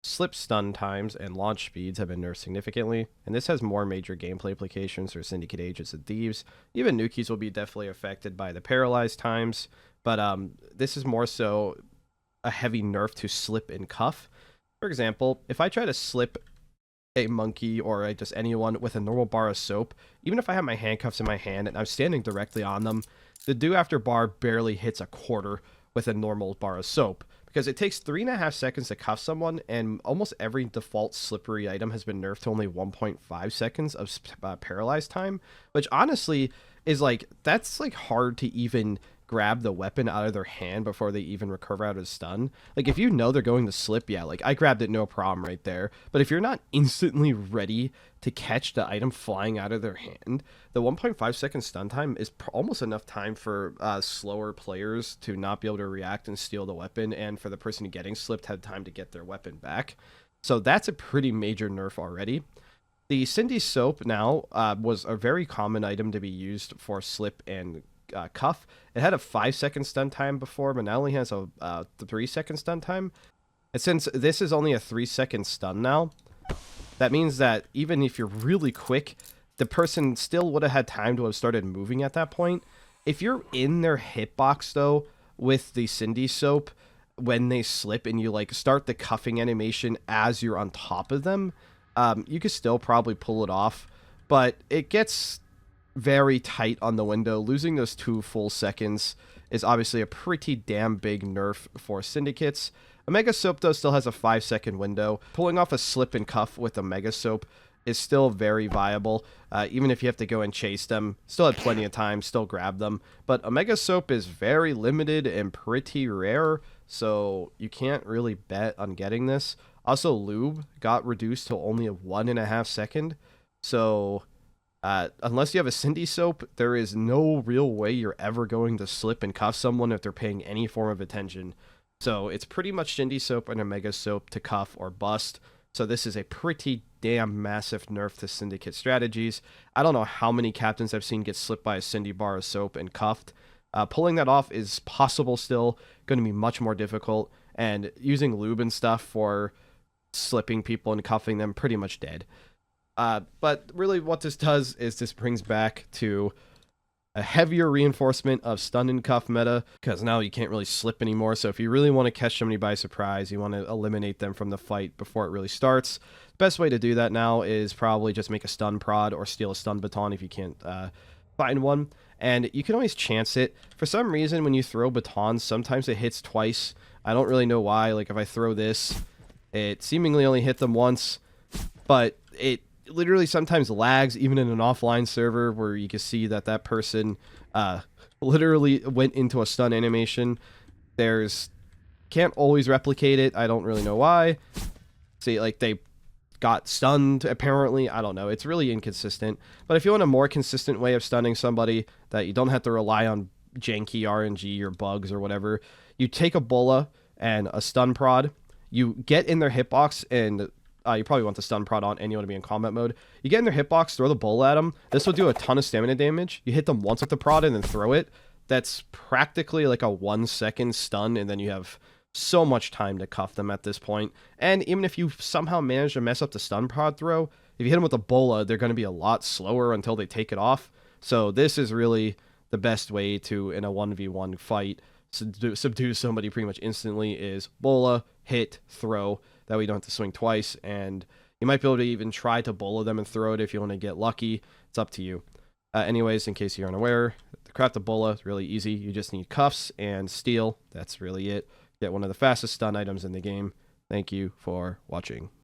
Slip stun times and launch speeds have been nerfed significantly, and this has more major gameplay implications for Syndicate agents and thieves. Even Nukies will be definitely affected by the paralyzed times, but this is more so a heavy nerf to slip and cuff. For example, if I try to slip a monkey or just anyone with a normal bar of soap, even if I have my handcuffs in my hand and I'm standing directly on them, the do after bar barely hits a quarter with a normal bar of soap because it takes 3.5 seconds to cuff someone, and almost every default slippery item has been nerfed to only 1.5 seconds of paralyzed time, which honestly is like, that's like hard to even grab the weapon out of their hand before they even recover out of stun. Like, if you know they're going to slip, yeah, like I grabbed it no problem right there. But if you're not instantly ready to catch the item flying out of their hand, the 1.5 second stun time is almost enough time for slower players to not be able to react and steal the weapon, and for the person getting slipped had time to get their weapon back. So that's a pretty major nerf already. The Cindy Soap now was a very common item to be used for slip and cuff. It had a 5 second stun time before, but now only has a 3 second stun time. And since this is only a 3 second stun now, that means that even if you're really quick, the person still would have had time to have started moving at that point. If you're in their hitbox though with the Cindy Soap when they slip and you like start the cuffing animation as you're on top of them, you could still probably pull it off, but it gets very tight on the window. Losing those 2 full seconds is obviously a pretty damn big nerf for syndicates. A Mega Soap, though, still has a 5 second window. Pulling off a slip and cuff with a Mega Soap is still very viable. Even if you have to go and chase them, still had plenty of time, still grab them. But a Mega Soap is very limited and pretty rare, so you can't really bet on getting this. Also, Lube got reduced to only a 1.5 second, so unless you have a Cindy Soap, there is no real way you're ever going to slip and cuff someone if they're paying any form of attention. So it's pretty much Cindy Soap and a Mega Soap to cuff or bust. So this is a pretty damn massive nerf to Syndicate strategies. I don't know how many captains I've seen get slipped by a Cindy bar of soap and cuffed. Pulling that off is possible still, going to be much more difficult, and using lube and stuff for slipping people and cuffing them, pretty much dead. But really what this does is this brings back to a heavier reinforcement of stun and cuff meta, because now you can't really slip anymore. So if you really want to catch somebody by surprise, you want to eliminate them from the fight before it really starts. The best way to do that now is probably just make a stun prod or steal a stun baton if you can't find one. And you can always chance it. For some reason, when you throw batons, sometimes it hits twice. I don't really know why. Like if I throw this, it seemingly only hit them once, but it literally sometimes lags even in an offline server where you can see that that person literally went into a stun animation. There's can't always replicate it. I don't really know why. See, like they got stunned apparently. I don't know. It's really inconsistent. But if you want a more consistent way of stunning somebody that you don't have to rely on janky RNG or bugs or whatever, you take a bola and a stun prod. You get in their hitbox and you probably want the stun prod on and you want to be in combat mode. You get in their hitbox, throw the bowl at them. This will do a ton of stamina damage. You hit them once with the prod and then throw it. That's practically like a 1 second stun, and then you have so much time to cuff them at this point. And even if you somehow manage to mess up the stun prod throw, if you hit them with a bola, they're going to be a lot slower until they take it off. So this is really the best way to, in a 1v1 fight, subdue somebody pretty much instantly is bola, hit, throw. That way you don't have to swing twice, and you might be able to even try to bola them and throw it if you want to get lucky. It's up to you. Anyways, in case you're unaware, the craft the bola is really easy. You just need cuffs and steel. That's really it. Get one of the fastest stun items in the game. Thank you for watching.